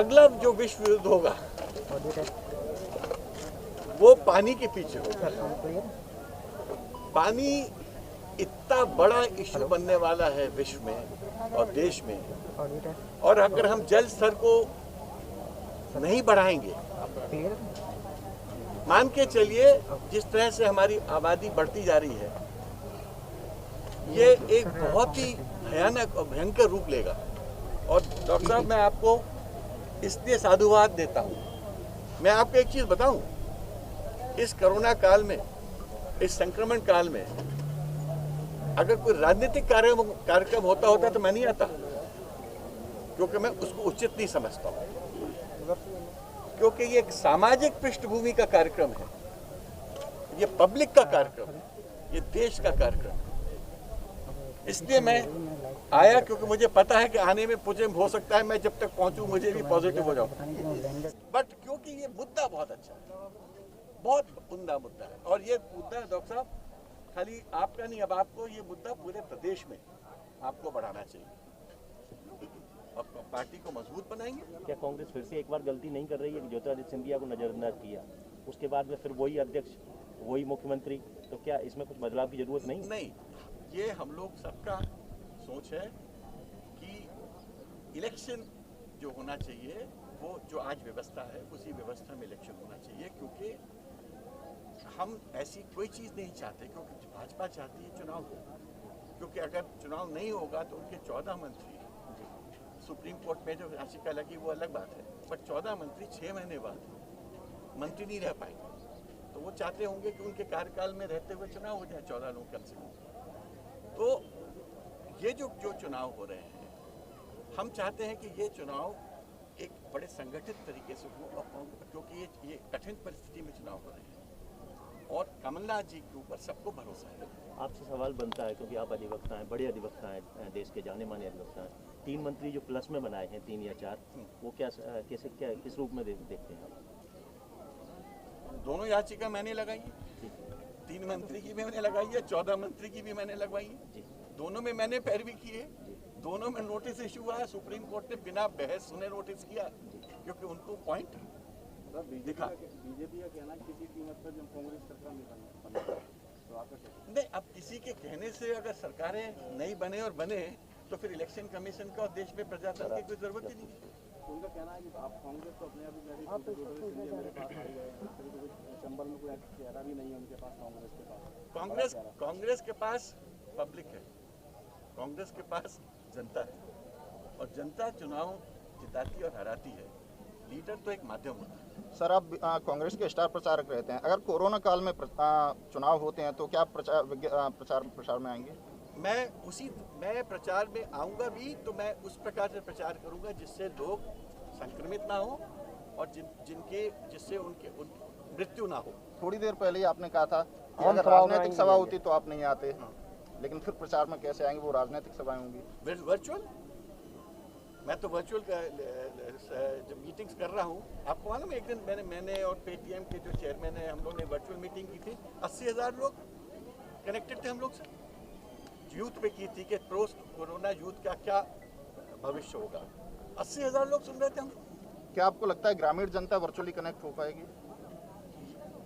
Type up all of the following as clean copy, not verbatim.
अगला जो विश्व युद्ध होगा वो पानी के पीछे होगा। पानी इतना बड़ा इश्यू बनने वाला है विश्व में और देश में, और अगर हम जल स्तर को नहीं बढ़ाएंगे, मान के चलिए जिस तरह से हमारी आबादी बढ़ती जा रही है, ये एक बहुत ही भयानक और भयंकर रूप लेगा। और डॉक्टर साहब, मैं आपको इसलिए साधुवाद देता हूँ। मैं आपको एक चीज़ बताऊँ, इस कोरोना काल में, इस संक्रमण काल में अगर कोई राजनीतिक कार्यक्रम होता तो मैं नहीं आता, क्योंकि मैं उसको उचित नहीं समझता हूँ, क्योंकि ये एक सामाजिक पृष्ठभूमि का कार्यक्रम है, ये पब्लिक का कार्यक्रम है, ये देश का कार्यक्रम है। इसलिए मैं आया, क्योंकि मुझे पता है कि आने में मुझे हो सकता है मैं जब तक पहुंचूं मुझे भी पॉजिटिव हो जाऊं, बट क्योंकि ये मुद्दा बहुत अच्छा है, बहुत उम्दा मुद्दा है, और ये मुद्दा डॉक्टर साहब खाली आपका नहीं, अब आपको ये मुद्दा पूरे प्रदेश में आपको बढ़ाना चाहिए और पार्टी को मजबूत बनाएंगे। क्या कांग्रेस फिर से एक बार गलती नहीं कर रही है कि ज्योतिरादित्य सिंधिया को नजरअंदाज किया, उसके बाद में फिर वही अध्यक्ष, वही मुख्यमंत्री, तो क्या इसमें कुछ बदलाव की जरूरत नहीं? नहीं, ये हम लोग सबका सोच है कि इलेक्शन जो होना चाहिए वो जो आज व्यवस्था है उसी व्यवस्था में इलेक्शन होना चाहिए, क्योंकि हम ऐसी कोई चीज़ नहीं चाहते, क्योंकि भाजपा चाहती है चुनाव हो, क्योंकि अगर चुनाव नहीं होगा तो उनके 14 मंत्री, सुप्रीम कोर्ट में जो याचिका लगी वो अलग बात है, पर 14 मंत्री 6 महीने बाद मंत्री नहीं रह पाएंगे, तो वो चाहते होंगे कि उनके कार्यकाल में रहते हुए चुनाव हो जाए, 14 लोग कम से कम। तो ये जो चुनाव हो रहे हैं, हम चाहते हैं कि ये चुनाव एक बड़े संगठित तरीके से हो, क्योंकि ये कठिन परिस्थिति में चुनाव हो रहे हैं और कमलनाथ जी के ऊपर सबको भरोसा है। आपसे सवाल बनता है, क्योंकि आप अधिवक्ता हैं, बड़े अधिवक्ता हैं, देश के जाने माने अधिवक्ता हैं, 3 मंत्री जो प्लस में बनाए हैं, 3 या 4, वो किस रूप में देखते हैं आप? दोनों याचिका मैंने लगाई है, 3 मंत्री की भी मैंने लगाई है, 14 मंत्री की भी मैंने लगवाई है, दोनों में मैंने पैरवी की है, दोनों में नोटिस इशू हुआ है, सुप्रीम कोर्ट ने बिना बहस सुने नोटिस किया, क्योंकि उनको पॉइंट दिखा। बीजेपी का कहना किसी कीमत पर जब कांग्रेस सरकार नहीं तो आपका नहीं, अब किसी के कहने से अगर सरकारें नहीं बने और बने तो फिर इलेक्शन कमीशन का और देश में प्रजातंत्र की कोई जरूरत ही नहीं है। उनका कहना है कि आप कांग्रेस तो अपने आप ही मेरे पास आ गए हैं, चंबल में कोई चेहरा भी नहीं है उनके पास, कांग्रेस के पास पब्लिक है, कांग्रेस के पास जनता है, और जनता चुनाव जिताती और हराती है, लीडर तो एक माध्यम होता है। सर, आप कांग्रेस के स्टार प्रचारक रहते हैं, अगर कोरोना काल में चुनाव होते हैं तो क्या प्रचार में आएंगे? मैं प्रचार में आऊंगा भी, तो मैं उस प्रकार से प्रचार करूंगा जिससे लोग संक्रमित ना हो और जिससे उनकी मृत्यु ना हो। थोड़ी देर पहले ही आपने कहा था कि अगर राजनीतिक सभा होती तो आप नहीं आते, लेकिन फिर प्रचार में कैसे आएंगे? वो राजनीतिक सभाएं होंगी वर्चुअल। मैं तो वर्चुअल जब मीटिंग्स कर रहा हूँ, आपको मालूम है एक दिन मैंने और पेटीएम के जो चेयरमैन है, हम लोग ने वर्चुअल मीटिंग की थी, 80,000 लोग कनेक्टेड थे हम लोग से, यूथ पे की थी कि पोस्ट कोरोना यूथ का क्या भविष्य होगा, 80,000 लोग सुन रहे थे हम। क्या आपको लगता है ग्रामीण जनता वर्चुअली कनेक्ट हो पाएगी?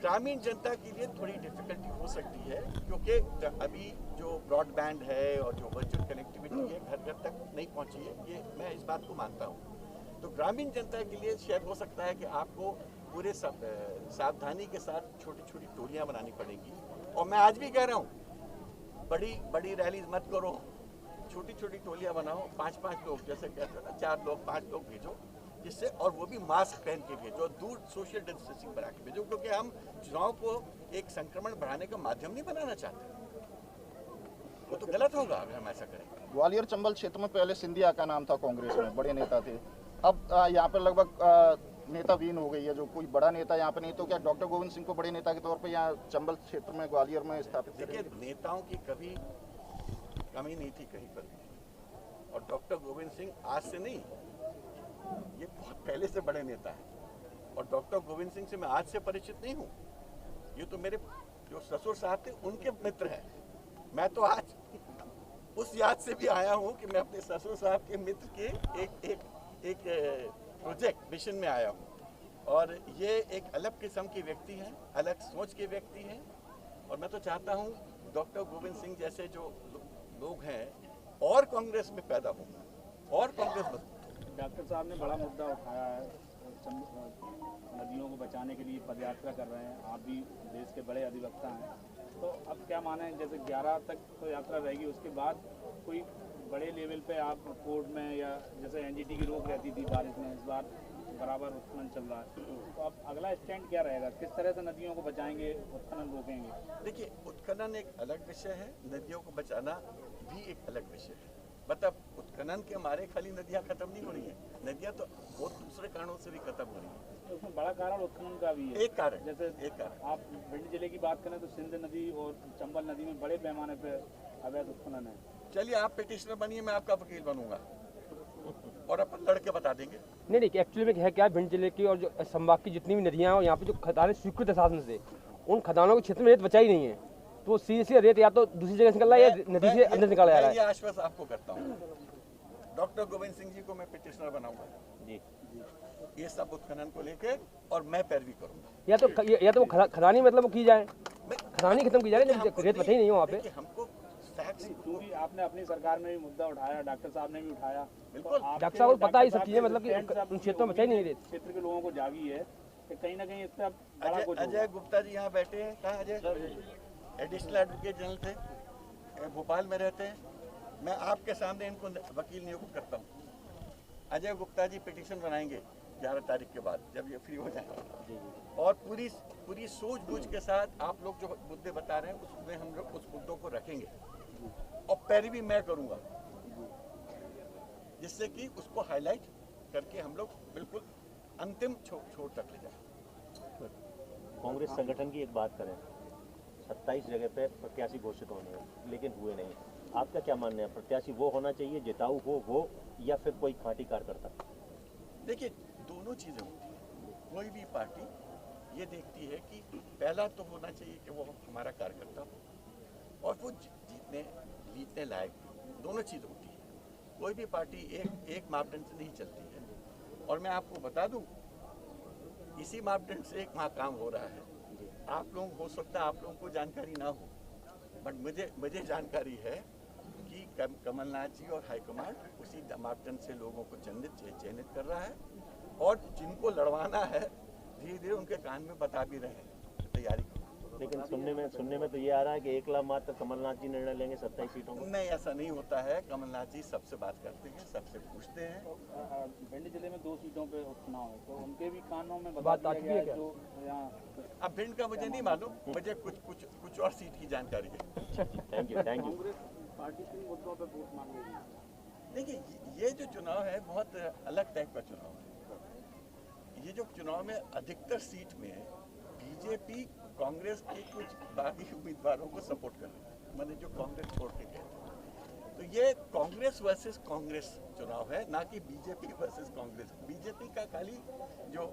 ग्रामीण जनता के लिए थोड़ी डिफिकल्टी हो सकती है, क्योंकि अभी जो ब्रॉडबैंड है और जो वर्चुअल कनेक्टिविटी है घर घर तक नहीं पहुंची है, ये मैं इस बात को मानता हूं। तो ग्रामीण जनता के लिए शायद हो सकता है कि आपको पूरे सावधानी के साथ छोटी छोटी टोलियां बनानी पड़ेंगी, और मैं आज भी कह रहा हूं बड़ी रैलीज मत करो, छोटी छोटी टोलियां बनाओ, 5-5 लोग, जैसे कहते हैं ना, 4 लोग 5 लोग भेजो, जिससे, और वो भी मास्क पहन के भेजो, दूर सोशल डिस्टेंसिंग बना के भेजो, क्योंकि हम चुनाव को एक संक्रमण बढ़ाने का माध्यम नहीं बनाना चाहते, वो तो गलत होगा अगर हम ऐसा करें। ग्वालियर चंबल क्षेत्र में पहले सिंधिया का नाम था, कांग्रेस में बड़े नेता थे, अब यहाँ पर लगभग नेता विहीन हो गई है, जो कोई बड़ा नेता यहाँ पे नहीं, तो क्या डॉक्टर गोविंद सिंह को बड़े नेता के तौर पर यहाँ चंबल क्षेत्र में ग्वालियर में स्थापित? देखिए, नेताओं की कभी कमी नहीं थी कहीं पर, और डॉक्टर गोविंद सिंह आज से नहीं, ये बहुत पहले से बड़े नेता हैं, और डॉक्टर गोविंद सिंह से मैं आज से परिचित नहीं हूँ, ये तो मेरे जो ससुर साहब थे उनके मित्र हैं। मैं तो आज उस याद से भी आया हूँ कि मैं अपने ससुर साहब के मित्र के एक प्रोजेक्ट मिशन में आया हूँ और ये एक अलग किस्म की व्यक्ति हैं, अलग सोच के व्यक्ति हैं और मैं तो चाहता हूँ डॉक्टर गोविंद सिंह जैसे जो लोग हैं और कांग्रेस में पैदा हों और कांग्रेस मजबूत। डॉक्टर साहब ने बड़ा मुद्दा उठाया है, नदियों को बचाने के लिए पदयात्रा कर रहे हैं, आप भी देश के बड़े अधिवक्ता हैं, तो अब क्या माने, जैसे 11 तक तो यात्रा रहेगी, उसके बाद कोई बड़े लेवल पे आप कोर्ट में या जैसे एनजीटी की रोक रहती थी बारिश में, इस बार बराबर उत्खनन चल रहा है, तो अब अगला स्टैंड क्या रहेगा, किस तरह से नदियों को बचाएंगे, उत्खनन रोकेंगे? देखिए, उत्खनन एक अलग विषय है, नदियों को बचाना भी एक अलग विषय है। मतलब उत्खनन के मारे खाली नदियाँ खत्म नहीं हो रही हैं, नदियाँ तो बहुत दूसरे कारणों से भी खत्म हो रही हैं। तो उसमें बड़ा कारण उत्खनन का भी है। एक कारण, जैसे एक कारण आप भिंड जिले की बात करें तो सिंध नदी और चंबल नदी में बड़े पैमाने पे अवैध उत्खनन है। चलिए आप पिटिशनर बनिए, मैं आपका वकील बनूंगा और अपन लड़के बता देंगे। नहीं, एक्चुअली में है क्या, भिंड जिले की और जो संभाग की जितनी भी नदियाँ हैं और यहाँ पे जो खदानें स्वीकृत है शासन से, उन खदानों के क्षेत्र में रेत बचाई नहीं है, तो सीधे रेत या तो दूसरी जगह से निकल रहा है या नदी से अंदर निकाला जा रहा है। ये आश्वासन आपको करता हूँ, डॉक्टर गोविंद सिंह जी को मैं पिटिशनर बनाऊंगा जी, ये सब उत्खनन को लेके और मैं पैरवी करूंगा। या तो वो खदानी मतलब वो की जाए, खदानी खत्म की जाए, रेत बचाई नहीं हो वहाँ पे। हमको फैक्ट्स, क्योंकि आपने अपनी सरकार में भी मुद्दा उठाया, डॉक्टर साहब ने भी उठाया, बिल्कुल डॉक्टर साहब को पता ही सब चीजें, मतलब कि उन क्षेत्रों में बचाई नहीं रेत। क्षेत्र के लोगों को जागी है कि कहीं ना कहीं इससे बड़ा कुछ अजय गुप्ता जी यहाँ बैठे हैं, कहाँ अजय? एडिशनल एडवोकेट जनरल थे, भोपाल में रहते हैं। मैं आपके सामने इनको वकील नियुक्त करता हूँ। अजय गुप्ता जी पिटीशन बनाएंगे 11 तारीख के बाद जब ये फ्री हो जाएंगे, और पूरी सूझबूझ के साथ आप लोग जो मुद्दे बता रहे हैं उसमें हम लोग उस मुद्दों को रखेंगे और पैरवी मैं करूँगा, जिससे कि उसको हाईलाइट करके हम लोग बिल्कुल अंतिम छोर तक ले जाएं। कांग्रेस संगठन की एक बात करें, 27 जगह पे प्रत्याशी घोषित होने हैं लेकिन हुए नहीं, आपका क्या मानना है? प्रत्याशी वो होना चाहिए जिताऊ हो वो, या फिर कोई खांटी कार्यकर्ता? देखिए, दोनों चीज़ें होती हैं। कोई भी पार्टी ये देखती है कि पहला तो होना चाहिए कि वो हमारा कार्यकर्ता हो और वो जीतने लायक हो, दोनों चीज़ होती है। कोई भी पार्टी एक मापदंड से नहीं चलती है। और मैं आपको बता दूं, इसी मापदंड से एक वहाँ काम हो रहा है। आप लोग, हो सकता है आप लोगों को जानकारी ना हो, बट मुझे जानकारी है कि कमलनाथ जी और हाईकमांड उसी मापदंड से लोगों को चयनित कर रहा है और जिनको लड़वाना है धीरे धीरे उनके कान में बता भी रहे हैं, तैयारी करो। लेकिन सुनने में तो ये आ रहा है कि 1 लाख मात्र कमलनाथ जी निर्णय लेंगे 27 सीटों को। नहीं, ऐसा नहीं होता है। कमलनाथ जी सबसे बात करते हैं, सबसे पूछते हैं। भिंड जिले में 2 सीटों पे उपचुनाव है, तो उनके भी कानों में बात बता आती दिया है गया क्या? है जो यहाँ अब भिंड का मुझे नहीं मालूम, मुझे कुछ और सीट की जानकारी है। Thank you. कांग्रेस पार्टी किन मुद्दों पे वोट मांगेगी? देखिए, ये जो चुनाव है बहुत अलग टाइप का चुनाव है। ये जो चुनाव में अधिकतर सीट में बीजेपी कांग्रेस के कुछ बागी उम्मीदवारों को सपोर्ट कर रही है, मैंने जो कांग्रेस छोड़ के गए थे। तो ये कांग्रेस वर्सेस कांग्रेस चुनाव है, ना कि बीजेपी वर्सेस कांग्रेस। बीजेपी का खाली जो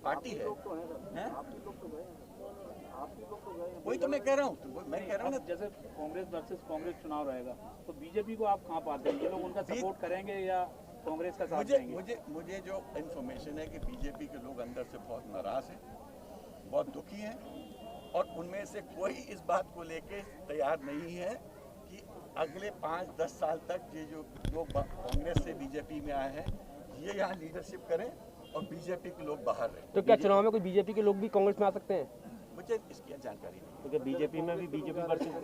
पार्टी है, वही तो मैं कह रहा हूँ, ना। जैसे कांग्रेस वर्सेस कांग्रेस चुनाव रहेगा तो बीजेपी को आप कहाँ पाते हैं? ये लोग उनका सपोर्ट करेंगे या कांग्रेस का साथ देंगे? मुझे जो इन्फॉर्मेशन है कि बीजेपी के लोग अंदर से बहुत नाराज हैं, बहुत दुखी हैं और उनमें से कोई इस बात को लेके तैयार नहीं है कि अगले 5-10 साल तक ये जो लोग कांग्रेस से बीजेपी में आए हैं ये यहाँ लीडरशिप करें और बीजेपी के लोग बाहर रहें। तो क्या चुनाव में कोई बीजेपी के लोग भी कांग्रेस में आ सकते हैं? मुझे इसकी जानकारी नहीं। क्योंकि बीजेपी में भी बीजेपी वर्सेस,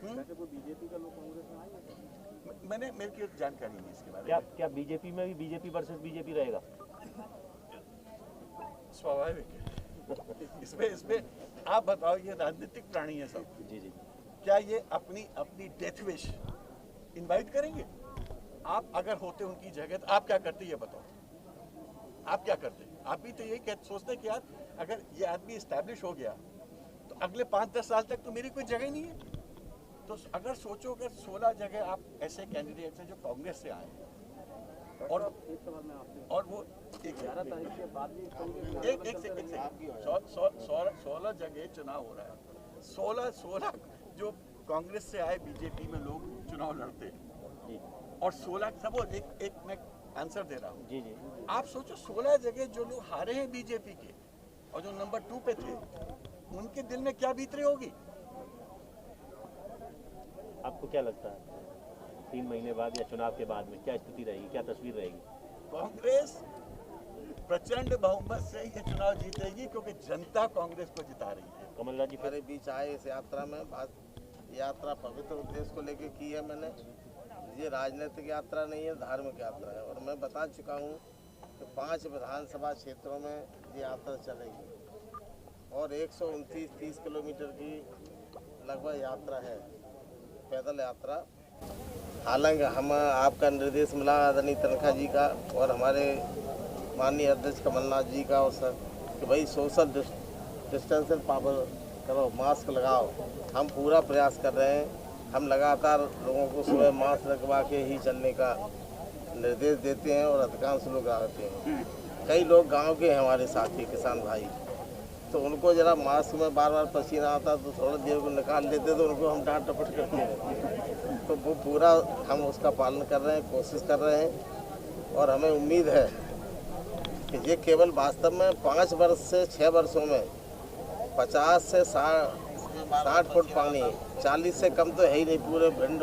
वैसे कोई बीजेपी का लोग कांग्रेस में आएंगे? मेरे की जानकारी नहीं इसके बारे में। क्या बीजेपी में भी बीजेपी वर्सेस बीजेपी रहेगा? स्वाभाविक है। इसमें आप बताओ, ये राजनीतिक प्राणी है सब। जी, क्या ये अपनी डेथ विश इनवाइट करेंगे? आप अगर होते उनकी जगह तो आप क्या करते ये बताओ? आप क्या करते? आप भी तो यही सोचते कि यार अगर ये आदमी इस्टेब्लिश हो गया तो अगले 5-10 साल तक तो मेरी कोई जगह नहीं है। तो अगर सोचो, अगर 16 जगह आप ऐसे कैंडिडेट्स हैं जो कांग्रेस से आए हैं और वो 11 तारीख के बाद एक सेकंड 16 जगह चुनाव हो रहा है। 16 जो कांग्रेस से आए बीजेपी में लोग चुनाव लड़ते हैं और 16 सब एक मैं आंसर दे रहा हूँ। जी जी। आप सोचो 16 जगह जो लोग हारे हैं बीजेपी के और जो नंबर 2 पे थे, उनके दिल में क्या बीत रही होगी। आपको क्या लगता है 3 महीने बाद या चुनाव के बाद में क्या स्थिति रहेगी, क्या तस्वीर रहेगी? कांग्रेस प्रचंड बहुमत से ये चुनाव जीतेगी क्योंकि जनता कांग्रेस को जिता रही है। कमलनाथ जी हमारे बीच आए इस यात्रा में यात्रा पवित्र उद्देश्य को लेकर की है मैंने। ये राजनीतिक यात्रा नहीं है, धार्मिक यात्रा है। और मैं बता चुका हूँ कि 5 विधानसभा क्षेत्रों में ये यात्रा चलेगी और 129-30 किलोमीटर की लगभग यात्रा है, पैदल यात्रा। हालांकि हम आपका निर्देश मिला आदरणीय तनखा जी का और हमारे माननीय अध्यक्ष कमलनाथ जी का और सर कि भाई सोशल डिस्टेंस पावर करो, मास्क लगाओ। हम पूरा प्रयास कर रहे हैं। हम लगातार लोगों को सुबह मास्क लगवा के ही चलने का निर्देश देते हैं और अधिकांश लोग आते हैं। कई लोग गांव के हैं हमारे साथी किसान भाई, तो उनको जरा मास्क में बार बार पसीना आता तो थोड़ा देर को निकाल लेते तो उनको हम डांट डपट करते हैं। तो वो पूरा हम उसका पालन कर रहे हैं, कोशिश कर रहे हैं और हमें उम्मीद है कि ये केवल वास्तव में 5 वर्ष से 6 वर्षों में 50 से 60 फुट पानी, 40 से कम तो है ही नहीं पूरे भिंड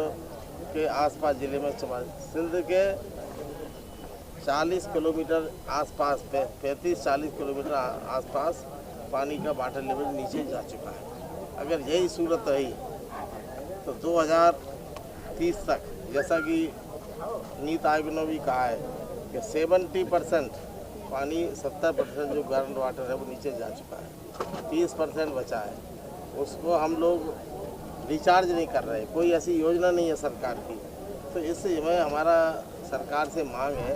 के आसपास जिले में। सिंध के 40 किलोमीटर आसपास 35-40 किलोमीटर आसपास पानी का वाटर लेवल नीचे जा चुका है। अगर यही सूरत रही तो 2030 तक, जैसा कि नीति आयोग ने भी कहा है कि 70% पानी 70% जो ग्राउंड वाटर है वो नीचे जा चुका है, 30% बचा है। उसको हम लोग रिचार्ज नहीं कर रहे, कोई ऐसी योजना नहीं है सरकार की। तो इससे में हमारा सरकार से मांग है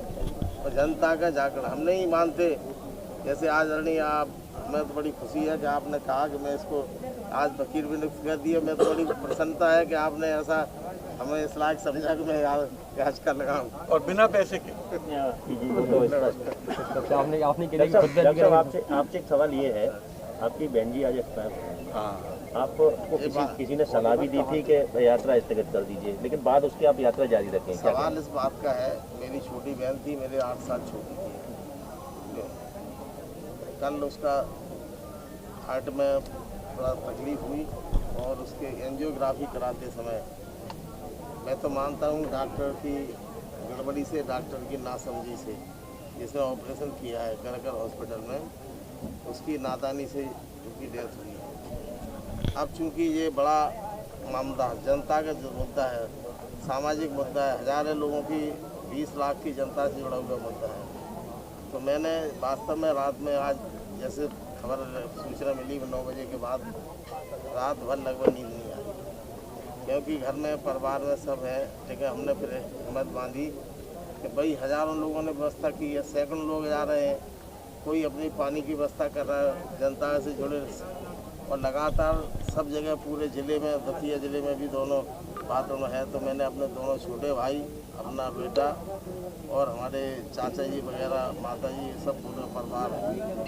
और जनता का जागरण हम नहीं मानते। जैसे आज आदरणीय आप, मैं तो बड़ी खुशी है कि आपने कहा कि मैं इसको आज वकील भी नियुक्त कर दिया। मैं तो बड़ी प्रसन्नता है कि आपने ऐसा हमें इस लायक समझा कि मैं आज का लगाऊँ और बिना पैसे के। आपसे एक सवाल ये है, आपकी बहन जी आज एक्सपायर हुई। हाँ, आपको किसी ने सलाह भी दी थी कि यात्रा स्थगित कर दीजिए, लेकिन बाद उसके आप यात्रा जारी रखें। सवाल इस बात का है, मेरी छोटी बहन थी, मेरे 8 साल छोटी थी। कल उसका हार्ट में थोड़ा तकलीफ हुई और उसके एंजियोग्राफी कराते समय मैं तो मानता हूँ डॉक्टर की गड़बड़ी से, डॉक्टर की नासमझी से, जिसने ऑपरेशन किया है करकर हॉस्पिटल में, उसकी नादानी से उसकी डेथ हुई है। अब चूंकि ये बड़ा मामला जनता का जो मुद्दा है, सामाजिक मुद्दा है, हजारों लोगों की 20 लाख की जनता से जुड़ा हुआ मुद्दा है, तो मैंने वास्तव में रात में आज जैसे खबर सूचना मिली 9 बजे के बाद रात भर लगभग नींद नहीं आई, क्योंकि घर में परिवार में सब है। लेकिन हमने फिर हिम्मत बांधी कि भाई हजारों लोगों ने व्यवस्था की है, सैकड़ों लोग जा रहे हैं, कोई अपनी पानी की व्यवस्था कर रहा है, जनता से जुड़े और लगातार सब जगह पूरे ज़िले में, दतिया ज़िले में भी दोनों बातों में है। तो मैंने अपने दोनों छोटे भाई, अपना बेटा और हमारे चाचा जी वगैरह, माता जी, सब पूरा परिवार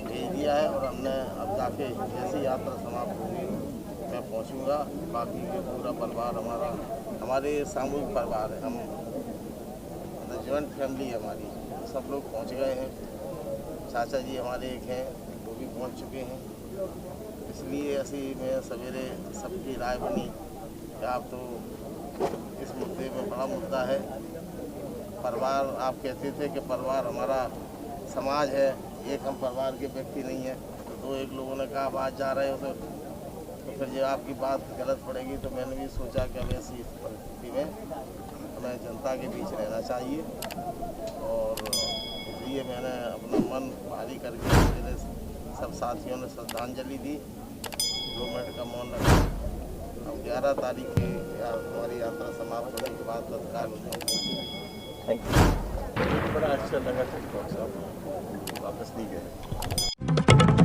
भेज दिया है और हमने अब जाके जैसी यात्रा समाप्त होगी मैं पहुंचूंगा। बाकी के पूरा परिवार हमारे सामूहिक परिवार है, हम जॉइंट फैमिली है हमारी, सब लोग पहुंच गए हैं। चाचा जी हमारे एक हैं, वो भी पहुंच चुके हैं। इसलिए ऐसी में सवेरे सबकी राय बनी कि आप तो इस मुद्दे में बड़ा मुद्दा है। परिवार, आप कहते थे कि परिवार हमारा समाज है, एक हम परिवार के व्यक्ति नहीं है। तो 2-1 लोगों ने कहा आप आज जा रहे हो तो फिर ये आपकी बात गलत पड़ेगी। तो मैंने भी सोचा कि अब ऐसी परिस्थिति में हमें जनता के बीच रहना चाहिए और इसलिए मैंने अपना मन भारी करके मेरे सब साथियों ने श्रद्धांजलि दी, 2 मिनट का मौन रखा। अब 11 तारीख की हमारी यात्रा समाप्त होने के बाद तत्काल बड़ा अच्छा लगा, वापस नहीं गए।